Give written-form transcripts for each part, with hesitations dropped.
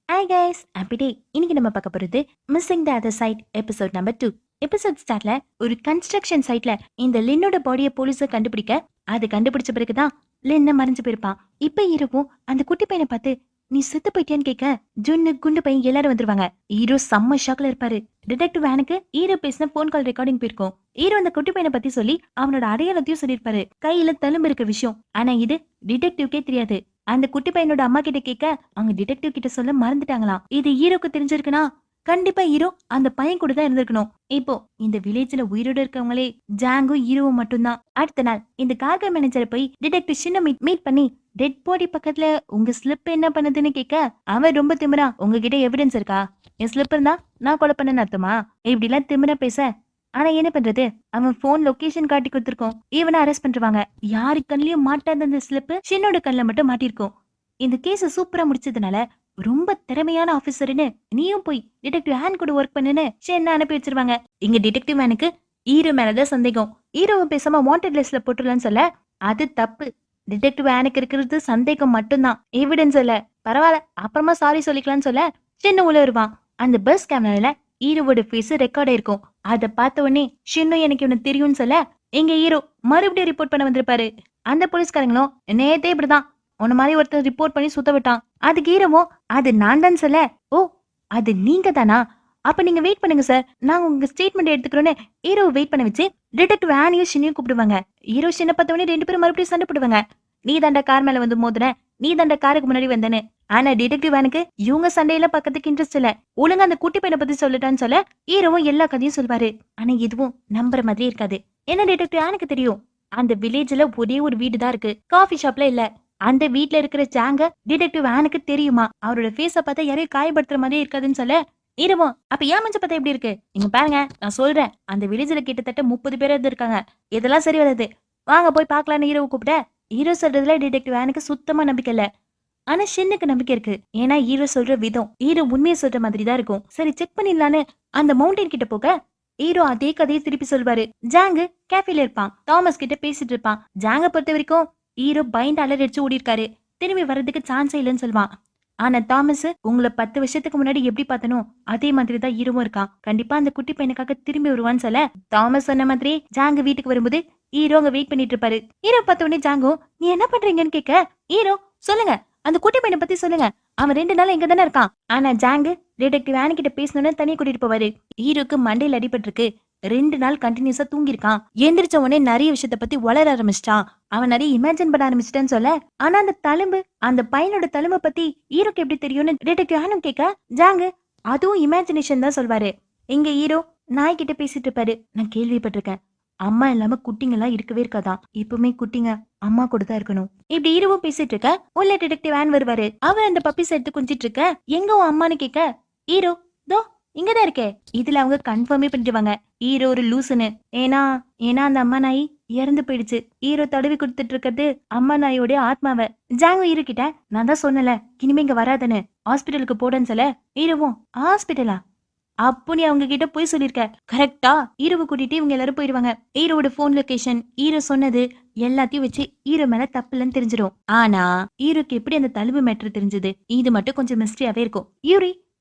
Hi guys அப்படி இன்னைக்கு நம்ம பார்க்க போறது missing the other side episode number 2. Episode ஸ்டார்ட்ல ஒரு கன்ஸ்ட்ரக்ஷன் சைட்ல இந்த லின்னோட பாடியை போலீஸ கண்டுபிடிக்க அது கண்டுபிடிச்ச பிறகுதான் லின்ன மறைஞ்சு போயிருப்பான். இப்ப இரவும் அந்த குட்டி பையனை பார்த்து நீ செத்து போயிட்டியான்னு கேட்க ஜுன்னு குண்டு பையன் எல்லாரும் வந்துருவாங்க. ஹீரோ செம்ம ஷாக்ல இருப்பாரு. டிடெக்டிவ் வேனுக்கு ஹீரோ பேசின போன் கால் ரெக்கார்டிங் போயிருக்கும். ஹீரோ அந்த குட்டி பையனை பத்தி சொல்லி அவனோட அடையாளத்தையும் சொல்லியிருப்பாரு, கையில தழும்பு இருக்க விஷயம். ஆனா இது டிடெக்டிவ்க்கே தெரியாது. அந்த குட்டி பையனோட அம்மா கிட்ட கேட்க அவங்க டிடெக்டிவ் கிட்ட சொல்ல மறந்துட்டாங்களாம். இது ஹீரோக்கு தெரிஞ்சிருக்குன்னா கண்டிப்பா ஹீரோ அந்த பையன் கூட தான் இருந்திருக்கணும். இப்போ இந்த வில்லேஜ்ல உயிரோட இருக்கவங்களே ஜாங்கும் ஹீரோவும் மட்டும்தான். அடுத்த நாள் இந்த கார்கர் மேனேஜரை போய் டிடெக்டிவ் சின்ன மீட் பண்ணி டெட் பாடி பக்கத்துல உங்க ஸ்லிப் என்ன பண்ணுதுன்னு கேட்க அவன் ரொம்ப திமிரா, உங்ககிட்ட எவிடன்ஸ் இருக்கா? என் ஸ்லிப் இருந்தா நான் கொலை பண்ணேன்னு அர்த்தமா? இப்படி எல்லாம் திமிரா பேச ஆனா என்ன பண்றது, அவன் போன் லொகேஷன் காட்டி கொடுத்திருக்கோம். இவனை அரெஸ்ட் பண்றாங்க. யாரு கண்லயும் மாட்டாத அந்த ஸ்லிப் ஷின்னோட கண்ல மட்டும் மாட்டிருக்கும். இந்த கேஸ சூப்பரா முடிச்சதுனால ரொம்ப திறமையான ஆபீசர்னு நீயும் போய் டிடெக்டிவ் ஹேன் கூட ஒர்க் பண்ணுன்னு ஷென்ன அனுப்பி வச்சிருவாங்க. இங்க டிடெக்டிவ் ஹேனுக்கு ஹீரோ மேலதான் சந்தேகம். ஹீரோவை பேசாம வாண்டட் லிஸ்ட்ல போட்டுடலான்னு சொல்ல அது தப்பு. டிடெக்டிவ் ஹேனுக்கு இருக்கிறது சந்தேகம் மட்டும்தான், எவிடன்ஸ் இல்ல. பரவாயில்ல அப்புறமா சாரி சொல்லிக்கலாம்னு சொல்ல ஷென்னு உள்ள வருவான். அந்த பஸ் கேமரால ஹீரோவோட ஃபேஸ் ரெக்கார்ட் ஆயிருக்கும். அத பார்த்த உடனே ஷின்னு எனக்கு இவனு தெரியும்னு சொல்ல எங்க ஹீரோ மறுபடியும் ரிப்போர்ட் பண்ண வந்திருப்பாரு. அந்த போலீஸ்காரங்களும் நேத்தே இப்படிதான் உன்ன மாதிரி ஒருத்தர் ரிப்போர்ட் பண்ணி சுத்த விட்டான். அதுக்கு ஹீரோவும் அது நான் தான் சொல்ல, ஓ அது நீங்க தானா, அப்ப நீங்க வெயிட் பண்ணுங்க சார், நான் உங்க ஸ்டேட்மெண்ட் எடுத்துக்கிறோன்னு ஹீரோ வெயிட் பண்ண வச்சு டிடெக்டிவ் ஆனியும் ஷின்னையும் கூப்பிடுவாங்க. ஹீரோ ஷின்ன பார்த்தவொடனே ரெண்டு பேரும் மறுபடியும் சண்டை போடுவாங்க. நீ தாண்டா கார் மேல வந்து மோதுன, நீ தாண்டா காருக்கு முன்னாடி வந்தேன்னு. ஆனா டிடெக்டிவ் வேனுக்கு இவங்க சண்டையில பக்கத்துக்கு இன்ட்ரெஸ்ட் இல்ல. ஒழுங்கா அந்த குட்டி பையனை பத்தி சொல்லிட்டான்னு சொல்ல ஹீரோவும் எல்லா கதையும் சொல்வாரு. ஆனா இதுவும் நம்புற மாதிரி இருக்காது. என்ன டிடெக்டிவ் எனக்கு தெரியும், அந்த வில்லேஜ்ல ஒரே ஒரு வீடு தான் இருக்கு, காஃபி ஷாப்ல இல்ல. அந்த வீட்ல இருக்கிற ஜாங்க டிடெக்டிவ் வேனுக்கு தெரியுமா? அவரோட ஃபேஸ பார்த்தா யாரையும் காயப்படுத்துற மாதிரி இருக்காதுன்னு சொல்ல ஹீரோவும் அப்ப ஏன் மஞ்ச பார்த்தா எப்படி இருக்கு? நீங்க பாருங்க நான் சொல்றேன், அந்த வில்லேஜ்ல கிட்டத்தட்ட 30 பேர் இருக்காங்க, இதெல்லாம் சரி வராது, வாங்க போய் பாக்கலான்னு ஹீரோவை கூப்பிட்ட. ஹீரோ சொல்றதுல டிடெக்டிவ் வேனுக்கு சுத்தமா நம்பிக்கை இல்ல. ஆனா ஷின்னுக்கு நம்பிக்கை இருக்கு. ஏன்னா ஹீரோ சொல்ற விதம் ஹீரோ உண்மையை சொல்ற மாதிரி தான் இருக்கும். சரி செக் பண்ணிடலான்னு அந்த மவுண்டன் கிட்ட போக ஹீரோ அதே கதையை திருப்பி சொல்வாரு. ஜாங்கு கேஃபேல இருப்பான், தாமஸ் கிட்ட பேசிட்டு இருப்பான். ஜாங்க பொறுத்த வரைக்கும் ஹீரோ பயந்து அலறடிச்சு ஓடி இருக்காரு, திரும்பி வர்றதுக்கு சான்ஸே இல்லைன்னு சொல்லுவான். ஆனா தாமஸ் உங்களை 10 வருஷத்துக்கு முன்னாடி எப்படி பார்த்தனோ அதே மாதிரி தான் ஹீரோவும் இருக்கான், கண்டிப்பா அந்த குட்டி பையனுக்காக திரும்பி வருவான்னு சொல்ல தாமஸ் சொன்ன மாதிரி ஜாங்கு வீட்டுக்கு வரும்போது ஹீரோ அங்க வெயிட் பண்ணிட்டு இருப்பாரு. ஹீரோ பார்த்த உடனே ஜாங்கோ நீ என்ன பண்றீங்கன்னு கேட்க ஹீரோ சொல்லுங்க அந்த குட்டி பையனை பத்தி சொல்லுங்க, அவன் 2 நாள் இங்க தானே இருக்கான். ஆனா ஜாங்கு டிடெக்டிவ் ஆனி கிட்ட பேசணும்னு தனியா கூட்டிட்டு போவாரு. ஹீரோக்கு மண்டையில் அடிபட்டிருக்கு, 2 நாள் கண்டினியூஸா தூங்கிருக்கான். எந்திரிச்ச உடனே நிறைய விஷயத்த பத்தி வளர ஆரம்பிச்சிட்டான். அவன் நிறைய இமேஜின் பண்ண ஆரம்பிச்சிட்டான்னு சொல்ல ஆனா அந்த தழும்பு அந்த பையனோட தழும்பை பத்தி ஹீரோக்கு எப்படி தெரியும்னு டிடெக்டிவ் ஆனும் கேட்க ஜாங்கு அதுவும் இமேஜினேஷன் தான் சொல்வாரு. இங்க ஹீரோ நாய் கிட்ட பேசிட்டு இருப்பாரு. நான் கேள்விப்பட்டிருக்கேன், அம்மா இல்லாம குட்டிங்க எல்லாம் இருக்கவே இருக்காதான், இப்பவுமே குட்டிங்க அம்மா கூட தான் இருக்கணும். இப்படி ஹீரோவும் பேசிட்டு இருக்க உள்ள டிடெக்டிவ் ஆன் வருவாரு. அவர் அந்த பப்பீஸ் எடுத்து கொஞ்சிட்டு இருக்க எங்க உன் அம்மான்னு கேட்க ஹீரோ தோ இங்கதான் இருக்கே. இதுல அவங்க கன்ஃபார்மே பண்ணிடுவாங்க ஹீரோ ஒரு லூசுன்னு. ஏன்னா ஏன்னா அந்த அம்மா நாய் இறந்து போயிடுச்சு. ஹீரோ தடவி கொடுத்துட்டு இருக்கிறது அம்மா நாயோட ஆத்மாவை. ஜாங்கோ ஹீரோ கிட்ட நான் தான் சொன்னல இனிமே இங்க வராதுன்னு, ஹாஸ்பிட்டலுக்கு போடன்னு சொல்ல ஹீரோவும் ஹாஸ்பிட்டலா அப்போ நீ அவங்க கிட்ட போய் சொல்லிருக்க கரெக்டா? ஹீரோவை கூட்டிட்டு இவங்க எல்லாரும் போயிருவாங்க. ஹீரோவோட போன் லொகேஷன் ஹீரோ சொன்னது எல்லாத்தையும் வச்சு ஹீரோ மேல தப்பு இல்லைன்னு தெரிஞ்சிடும். ஆனா ஹீரோக்கு எப்படி அந்த தழுவு மேட்டர் தெரிஞ்சது, இது மட்டும் கொஞ்சம் மிஸ்டரியாவே இருக்கும்.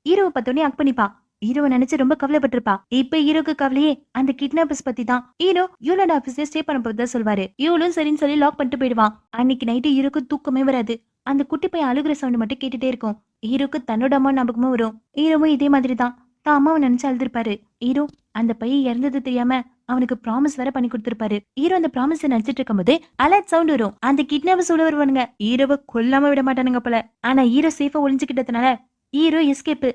ஹீரோவை பார்த்தோன்னே அக் பண்ணிப்பா. ஹீரோவை நினைச்சு ரொம்ப கவலைப்பட்டிருப்பா. இப்ப ஹீரோக்கு கவலையே அந்த கிட்னாப்பர்ஸ் பத்தி தான். ஹீரோ யூலோட ஆபீஸ்ல ஸ்டே பண்ண போறதா சொல்வாரு. இவளும் சரின்னு சொல்லி லாக் பண்ணிட்டு போயிடுவான். அன்னைக்கு நைட்டு ஹீரோக்கு தூக்கமே வராது. அந்த குட்டி பையன் அழுகுற சவுண்ட் மட்டும் கேட்டுட்டே இருக்கும். ஹீரோக்கு தன்னோட அம்மா ஞாபகமும் வரும். ஹீரோவும் இதே மாதிரி தான் தான் அம்மாவை நினைச்சு அழுதுருப்பாரு. ஹீரோ அந்த பையன் இறந்தது தெரியாம அவனுக்கு ப்ராமிஸ் வேற பண்ணி கொடுத்திருப்பாரு. ஹீரோ அந்த ப்ராமிஸ் நினைச்சிட்டு இருக்கும் போது அலர்ட் சவுண்ட் வரும். அந்த கிட்னாப்பர்ஸ் உள்ள வருவானுங்க. ஹீரோவை கொல்லாம விட மாட்டானுங்க போல. ஆனா ஹீரோ சேஃபா ஒளிஞ்சுக்கிட்டதுனால ஹீரோ எஸ்கேப்.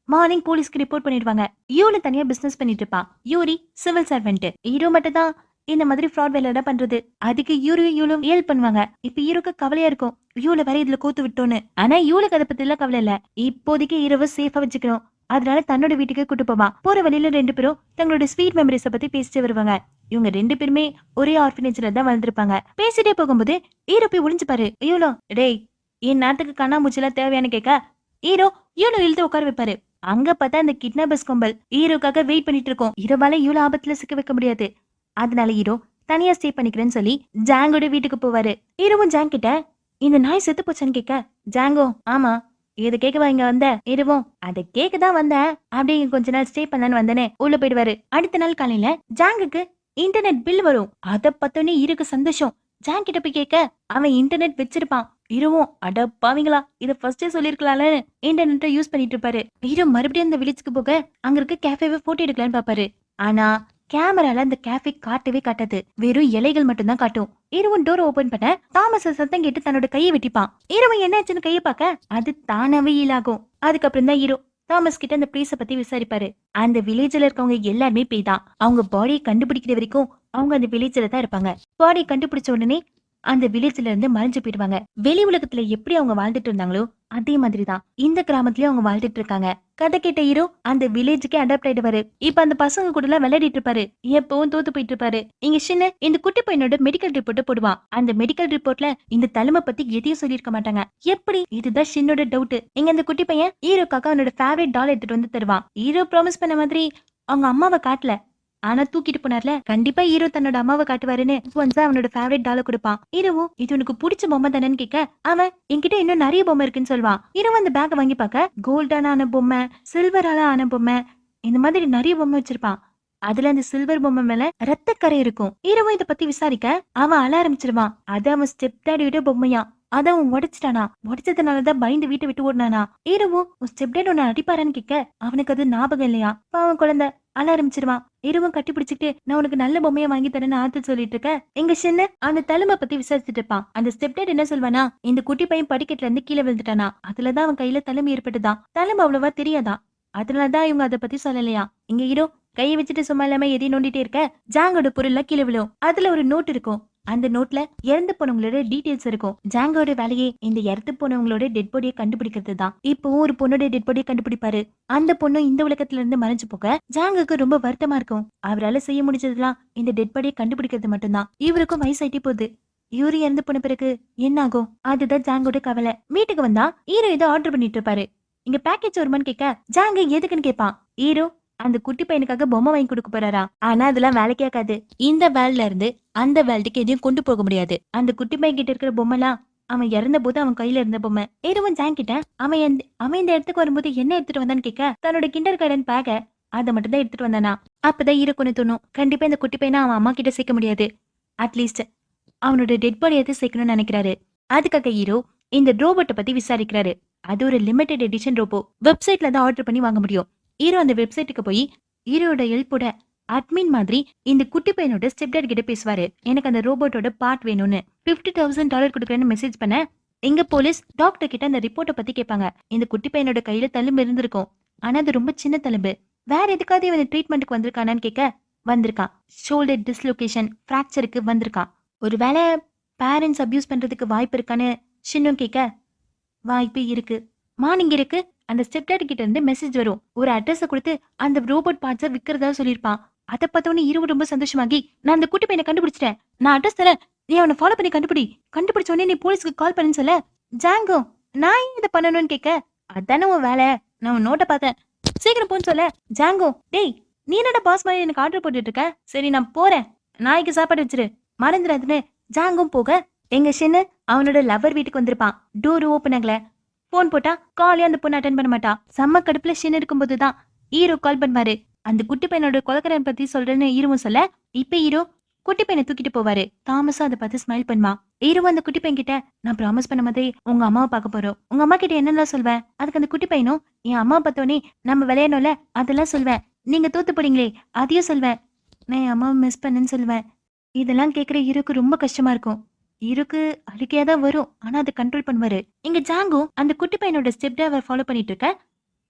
மார்னிங் போலீஸ்க்கு ரிப்போர்ட் பண்ணிடுவாங்க. யூல தனியா பிசினஸ் பண்ணிட்டு இருப்பான். Uri civil servant. ஹீரோ மட்டும் தான் இந்த மாதிரி ஃப்ராட் வேலை பண்றது. அதுக்கு யூலும் ஹெல்ப் பண்ணுவாங்க. இப்ப ஹீரோக்கு கவலையா இருக்கும், யூல வேற இதுல கோத்து விட்டோன்னு. ஆனா யூலுக்கு அதை பத்தி எல்லாம் கவலை இல்ல. இப்போதைக்கு ஹீரோவை சேஃபா வச்சுக்கணும். அதனால தன்னோட வீட்டுக்கு கூட்டு போவான். போற வழியில 2 பேரும் தங்களோட ஸ்வீட் மெமரிஸ பத்தி பேசிட்டு வருவாங்க. இவங்க 2 பேருமே ஒரே ஆர்ஃபனேஜ்ல தான் வளர்ந்துருப்பாங்க. பேசிட்டே போகும்போது ஹீரோ போய் ஒளிஞ்சுப்பாரு. யூலோ டேய் என் நேரத்துக்கு கண்ணாமூச்சிலாம் தேவையானு கேட்க ஹீரோ யூலோ இழுத்து உட்கார வைப்பாரு. அங்க பார்த்தா அந்த கிட்னாப்பர்ஸ் கும்பல் ஹீரோக்காக வெயிட் பண்ணிட்டு இருக்கோம். ஹீரோவால யூலோ ஆபத்துல சிக்க வைக்க முடியாது. அதனால ஹீரோ தனியா ஸ்டே பண்ணிக்கிறேன்னு சொல்லி ஜாங்கோட வீட்டுக்கு போவாரு. ஹீரோவும் ஜாங் கிட்ட இந்த நாய் செத்து போச்சான்னு கேட்க ஜாங்கோ ஆமா இது கேட்கவா இங்க வந்த இருவோம் அதை கேட்கதான் வந்தேன். அப்படியே கொஞ்ச நாள் ஸ்டே பண்ணலான்னு வந்தனே உள்ள போயிடுவாரு. அடுத்த நாள் காலையில ஜாங்குக்கு இன்டர்நெட் பில் வரும். அத பத்தோனே இருக்கு சந்தோஷம். ஜாங் கிட்ட போய் கேட்க அவன் இன்டர்நெட் வச்சிருப்பான். இருவும் அட பாவீங்களா இத ஃபர்ஸ்டே சொல்லிருக்கலாம்ல இன்டர்நெட்டை யூஸ் பண்ணிட்டு இருப்பாரு. இரு மறுபடியும் அந்த வில்லேஜ்க்கு போக அங்க இருக்க கேஃபேவை போட்டோ எடுக்கலான்னு பாப்பாரு. ஆனா கேமரால அந்த கேஃபே காட்டவே காட்டாது. வெறும் இலைகள் மட்டும் தான் காட்டும். இருவன் டோர் ஓபன் பண்ண தாமஸ் சத்தம் கேட்டு தன்னோட கையை வெட்டிப்பான். இருவன் என்னாச்சுன்னு கையை பார்க்க அது தானாவே ஈலாகும். அதுக்கப்புறம் தான் இரு தாமஸ் கிட்ட அந்த பிளேஸ பத்தி விசாரிப்பாரு. அந்த வில்லேஜ்ல இருக்கவங்க எல்லாருமே பேய் தான். அவங்க பாடியை கண்டுபிடிக்கிற வரைக்கும் அவங்க அந்த வில்லேஜ்ல தான் இருப்பாங்க. பாடியை கண்டுபிடிச்ச உடனே அந்த வில்லேஜ்ல இருந்து மறைஞ்சு போயிடுவாங்க. வெளி உலகத்துல எப்படி அவங்க வாழ்ந்துட்டு இருந்தாங்களோ அதே மாதிரிதான் இந்த கிராமத்துலயும் அவங்க வாழ்ந்துட்டு இருக்காங்க. கதை கேட்ட ஹீரோ அந்த வில்லேஜுக்கே அடாப்ட் ஆயிடுவாரு. இப்ப அந்த பசங்க கூட எல்லாம் விளையாடிட்டு இருப்பாரு. எப்பவும் தோத்து போயிட்டு இருப்பாரு. இங்க சின்ன இந்த குட்டி பையனோட மெடிக்கல் ரிப்போர்ட் போடுவான். அந்த மெடிக்கல் ரிப்போர்ட்ல இந்த தலைமை பத்தி எதையும் சொல்லிருக்க மாட்டாங்க. எப்படி இதுதான் ஷின்னோட டவுட். இங்க இந்த குட்டி பையன் ஹீரோக்காக அவனோட ஃபேவரட் டால் எடுத்துட்டு வந்து தருவான். ஹீரோ ப்ராமிஸ் பண்ண மாதிரி அவங்க அம்மாவை காட்டல. ஆனா தூக்கிட்டு போனார்ல கண்டிப்பா ஹீரோ தன்னோட அம்மாவை காட்டுவாருன்னு ஒன்ஸ் அவனோட ஃபேவரட் டால கொடுப்பான். ஹீரோவும் இது உனக்கு பிடிச்ச பொம்மை தானேன்னு கேட்க அவன் என்கிட்ட இன்னும் நிறைய பொம்மை இருக்குன்னு சொல்லுவான். ஹீரோ அந்த பேக்கை வாங்கி பார்க்க கோல்டான ஆன பொம்மை, சில்வரால ஆன பொம்மை, இந்த மாதிரி நிறைய பொம்மை வச்சிருப்பான். அதுல அந்த சில்வர் பொம்மை மேல ரத்தக்கரை இருக்கும். ஹீரோவும் இத பத்தி விசாரிக்க அவன் அழ ஆரம்பிச்சிருவான். அது அவன் ஸ்டெப் டாடியோட பொம்மையா. அத அவன் உடைச்சிட்டானா. உடைச்சதுனாலதான் பயந்து வீட்டை விட்டு ஓடினானா. ஹீரோவும் ஸ்டெப் டாடி உன்னை அடிப்பாரான்னு கேட்க அவனுக்கு அது ஞாபகம் இல்லையா. அவன் குழந்தை அழ ஆரம்பிச்சிருவான். இருவும் கட்டி பிடிச்சிட்டு நான் உனக்கு நல்ல பொம்மையை வாங்கி தரேன்னு ஆத்து சொல்லிட்டு இருக்க எங்க சின்ன அந்த தலைமை பத்தி விசாரிச்சுட்டு இருப்பான். அந்த ஸ்டெப் டாட் என்ன சொல்வானா இந்த குட்டி பையன் படிக்கட்டுல இருந்து கீழே விழுந்துட்டானா. அதுலதான் அவன் கையில தலைமை ஏற்பட்டுதான். தலைமை அவ்வளவா தெரியாதான். அதனாலதான் இவங்க அதை பத்தி சொல்லலையா. இங்க ஹீரோ கையை வச்சுட்டு சும்மா இல்லாம எதையும் நோண்டிட்டே இருக்க ஜாங்கோட பொருள்ல கீழே விழும். அதுல ஒரு நோட் இருக்கும். அந்த நோட்ல இறந்து போனவங்களோட டீடைல்ஸ் இருக்கும். ஜாங்கோட வேலையே இந்த இறந்து போனவங்களோட டெட் பாடியை கண்டுபிடிக்கிறது தான். இப்போ ஒரு பொண்ணோட டெட் பாடியை கண்டுபிடிப்பாரு. அந்த பொண்ணு இந்த உலகத்துல இருந்து மறைஞ்சு போக ஜாங்குக்கு ரொம்ப வருத்தமா இருக்கும். அவரால செய்ய முடிஞ்சதுலாம் இந்த டெட் பாடியை கண்டுபிடிக்கிறது மட்டும்தான். இவருக்கும் வயசாயிட்டே போகுது. இவரு இறந்து போன பிறகு என்ன ஆகும் அதுதான் ஜாங்கோட கவலை. வீட்டுக்கு வந்தா ஹீரோ ஏதோ ஆர்டர் பண்ணிட்டு இருப்பாரு. இங்க பேக்கேஜ் வருமான்னு கேட்க ஜாங்கு எதுக்குன்னு கேட்பான். ஹீரோ அந்த குட்டி பையனுக்காக பொம்மை வாங்கி கொடுக்க போறாரா. ஆனா அதெல்லாம் வேலை கேட்காது. இந்த வேல்ல இருந்து அந்த வேல்டுக்கு எதையும் கொண்டு போக முடியாது. அந்த குட்டி பையன் கிட்ட இருக்கிற பொம்மைலாம் அவன் இறந்த போது அவன் கையில இருந்த பொம்மை. ஏறுவன் ஜாங் கிட்ட அவன் இந்த இடத்துக்கு வரும்போது என்ன எடுத்துட்டு வந்தான்னு கேட்க தன்னோட கிண்டர் கார்டன் பேக அதை மட்டும் தான் எடுத்துட்டு வந்தானா. அப்பதான் ஈரக்குன்னு தோணும். கண்டிப்பா இந்த குட்டி பையனை அவன் அம்மா கிட்ட சேர்க்க முடியாது. அட்லீஸ்ட் அவனோட டெட் பாடி எது சேர்க்கணும்னு நினைக்கிறாரு. அதுக்காக ஹீரோ இந்த ரோபோட்டை பத்தி விசாரிக்கிறாரு. அது ஒரு லிமிடெட் எடிஷன் ரோபோ. வெப்சைட்ல தான் ஆர்டர் பண்ணி வாங்க முடியும். ஹீரோ அந்த வெப்சைட்டுக்கு போய் ஹீரோட ஹெல்ப்போட அட்மின் மாதிரி இந்த குட்டி பையனோட ஸ்டெப்டாட் கிட்ட பேசுவாரு. எனக்கு அந்த ரோபோட்டோட பார்ட் வேணும்னு $50,000 கொடுக்குறேன்னு மெசேஜ் பண்ண எங்க போலீஸ் டாக்டர் கிட்ட அந்த ரிப்போர்ட்டை பத்தி கேட்பாங்க. இந்த குட்டி பையனோட கையில தழும்பு இருந்திருக்கும். ஆனா அது ரொம்ப சின்ன தழும்பு. வேற எதுக்காவது இவன் ட்ரீட்மெண்ட்டுக்கு வந்திருக்கானான்னு கேட்க வந்திருக்கான். ஷோல்டர் டிஸ்லொகேஷன் ஃப்ராக்சருக்கு வந்திருக்கான். ஒருவேளை பேரண்ட்ஸ் அபியூஸ் பண்றதுக்கு வாய்ப்பு இருக்கான்னு சின்னும் கேட்க வாய்ப்பு இருக்கு. மார்னிங் இருக்கு அந்த ஸ்டெப்டாட் கிட்ட இருந்து மெசேஜ் வரும். ஒரு அட்ரஸ கொடுத்து அந்த ரோபோட் பார்ட்ஸை விற்கிறதா சொல்லியிருப்பான். அதை பார்த்தவொன்னே இருவர் ரொம்ப சந்தோஷமாகி நான் அந்த குட்டி பையனை கண்டுபிடிச்சிட்டேன். நான் அட்ரஸ் தரேன். நீ அவனை ஃபாலோ பண்ணி கண்டுபிடிச்ச உடனே நீ போலீஸ்க்கு கால் பண்ணுன்னு சொல்ல ஜாங்கோ நான் ஏன் இதை பண்ணணும்னு கேட்க அதானே உன் வேலை. நான் உன் நோட்டை பார்த்தேன். சீக்கிரம் போன்னு சொல்ல ஜாங்கோ டேய் நீ என்னடா பாஸ் மாதிரி எனக்கு ஆர்டர் போட்டுட்டு இருக்க. சரி நான் போறேன். நாய்க்கு சாப்பாடு வச்சிரு மறந்துடாதுன்னு ஜாங்கும் போக எங்க சின்ன அவனோட லவர் வீட்டுக்கு வந்திருப்பான். டோர் ஓப்பன் ஆகல. போன் போட்டா காலே அந்த பொண்ணு அட்டன் பண்ண மாட்டா. செம்ம கடுப்புல ஷின் இருக்கும்போதுதான் ஹீரோ கால் பண்ணுவாரு. அந்த குட்டி பையனோட கொலக்கரன் பத்தி சொல்றேன்னு ஹீரோவும் சொல்ல இப்ப ஹீரோ குட்டி பையனை தூக்கிட்டு போவாரு. தாமஸும் அதை பார்த்து ஸ்மைல் பண்ணுவான். ஹீரோ அந்த குட்டி பையன் கிட்ட நான் ப்ராமிஸ் பண்ண மாதிரி உங்க அம்மாவை பார்க்க போறோம். உங்க அம்மா கிட்ட என்னெல்லாம் சொல்வேன். அதுக்கு அந்த குட்டி பையனும் என் அம்மா பார்த்தோன்னே நம்ம விளையாடணும்ல அதெல்லாம் சொல்வேன். நீங்க தோத்து போறீங்களே அதையும் சொல்வேன். நான் என் அம்மாவை மிஸ் பண்ணேன்னு சொல்வேன். இதெல்லாம் கேட்கிற ஹீரோக்கு ரொம்ப கஷ்டமா இருக்கும். இருக்கு அழுக்கையாதான் வரும். ஆனா அதை கண்ட்ரோல் பண்ணுவாரு. இங்க ஜாங்கோ அந்த குட்டி பையனோட ஸ்டெப் அவர் ஃபாலோ பண்ணிட்டு இருக்க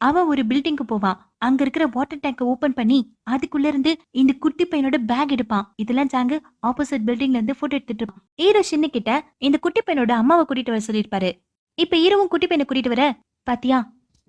அவன் ஒரு பில்டிங்க்கு போவான். அங்க இருக்கிற வாட்டர் டேங்க ஓபன் பண்ணி அதுக்குள்ள இருந்து இந்த குட்டி பையனோட பேக் எடுப்பான். இதெல்லாம் ஜாங்கு ஆப்போசிட் பில்டிங்ல இருந்து போட்டோ எடுத்துட்டு இருப்பான். ஹீரோ சின்ன கிட்ட இந்த குட்டி பையனோட அம்மாவை கூட்டிட்டு வர சொல்லிருப்பாரு. இப்ப ஹீரோவும் குட்டி பையனை கூட்டிட்டு வர பாத்தியா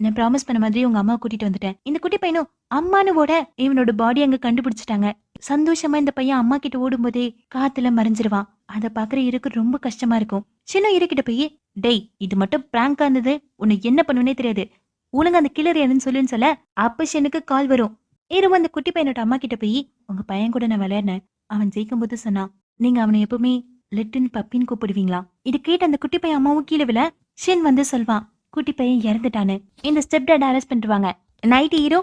நான் ப்ராமிஸ் பண்ண மாதிரி உங்க அம்மாவை கூட்டிட்டு வந்துட்டேன். இந்த குட்டி பையனும் அம்மானுவோட இவனோட பாடி அங்க கண்டுபிடிச்சிட்டாங்க. சந்தோஷமா இந்த பையன் அம்மா கிட்ட ஓடும் போதே காத்துல மறைஞ்சிருவான். அதை பாக்குற இருக்கு ரொம்ப கஷ்டமா இருக்கும். சின்ன இருக்கிட்ட போய் டேய் இது மட்டும் பிராங்கா இருந்தது. உன்னை என்ன பண்ணுனே தெரியாது. ஒழுங்கு அந்த கிளர் என்னன்னு சொல்லுன்னு சொல்ல அப்ப ஷெனுக்கு கால் வரும். ஹீரோ அந்த குட்டி பையனோட அம்மா கிட்ட போய் உங்க பையன் கூட நான் விளையாடினேன். அவன் ஜெயிக்கும் போது சொன்னான் நீங்க அவனை எப்பவுமே லிட்டில் பப்பின்னு கூப்பிடுவீங்களா. இது கேட்டு அந்த குட்டி பையன் அம்மாவும் கீழே விழ ஷென் வந்து சொல்வான் குட்டி பையன் இறந்துட்டான்னு. இந்த ஸ்டெப் டாட் அரெஸ்ட் பண்ணிடுவாங்க. நைட்டு ஹீரோ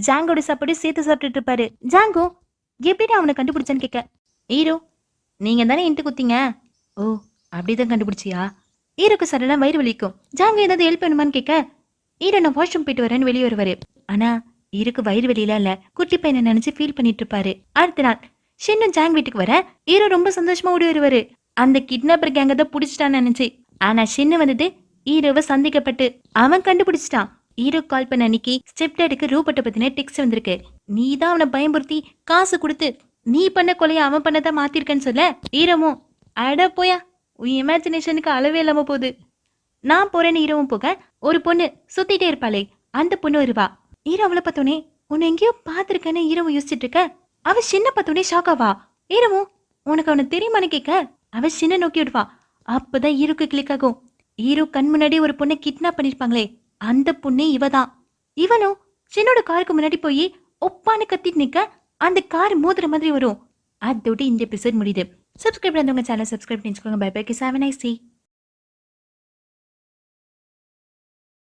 ஜாங்கோட சாப்பாடு சேர்த்து சாப்பிட்டுட்டு இருப்பாரு. ஜாங்கோ எப்படி அவனை கண்டுபிடிச்சான்னு கேட்க, ஹீரோ நீங்க தானே இன்ட்டு குத்திங்க. ஓ அப்படிதான் கண்டுபிடிச்சியா? ஹீரோக்கு சடனா வயிறு வலிக்கும். ஜாங்கோ ஏதாவது ஹெல்ப் பண்ணுமான்னு கேட்க, ஹீரோ நான் வாஷ்ரூம் போயிட்டு வரேன்னு வெளியே வருவாரு. ஆனா ஹீரோக்கு வயிறு வலியில இல்ல, குட்டி பையனை நினைச்சு ஃபீல் பண்ணிட்டு இருப்பாரு. அடுத்த நாள் ஷின்னு ஜாங் வீட்டுக்கு வர ஹீரோ ரொம்ப சந்தோஷமா ஓடி வருவாரு. அந்த கிட்னாப்பர் கேங்க தான் பிடிச்சிட்டான்னு நினைச்சு. ஆனா ஷின்னு வந்துட்டு ஹீரோவை சந்திக்கப்பட்டு அவன் கண்டுபிடிச்சிட்டான். ஹீரோ கால் பண்ண அன்னைக்கு ஸ்டெப் டாடுக்கு ரூபட்ட பத்தின டெக்ஸ்ட் வந்திருக்கு. நீ தான் அவனை பயமுறுத்தி காசு கொடுத்து நீ பண்ண கொலைய அவன் பண்ணதான் மாத்திருக்கன்னு சொல்ல, ஹீரோவும் அட போயா உன் இமேஜினேஷனுக்கு அளவே இல்லாம போகுது, நான் போறேன்னு ஹீரோவும் போக ஒரு பொண்ணு சுத்திட்டே இருப்பாளே அந்த பொண்ணு வருவா. ஹீரோ அவளை பார்த்தோன்னே உன்னை எங்கேயோ பார்த்திருக்கேன்னு ஹீரோவும் யோசிச்சுட்டு இருக்க. அவ சின்ன பார்த்தோன்னே ஷாக் ஆவா. ஹீரோவும் உனக்கு அவனை தெரியுமான்னு கேட்க அவ சின்ன நோக்கி விடுவா. அப்பதான் ஹீரோக்கு கிளிக் ஆகும். ஹீரோ கண் முன்னாடி ஒரு பொண்ணை கிட்னாப் பண்ணிருப்பாங்களே அந்த பொண்ணு இவதான். இவனும் சின்னோட காருக்கு முன்னாடி போய் ஒப்பான்னு கத்திட்டு நிக்க அந்த கார் மோதுற மாதிரி வரும். அதோட இந்த எபிசோட் முடியுது. சப்ஸ்கிரைப் பண்ணவங்க சேனல் சப்ஸ்கிரைப் பண்ணிச்சுக்கோங்க. Bye bye. Have a nice day.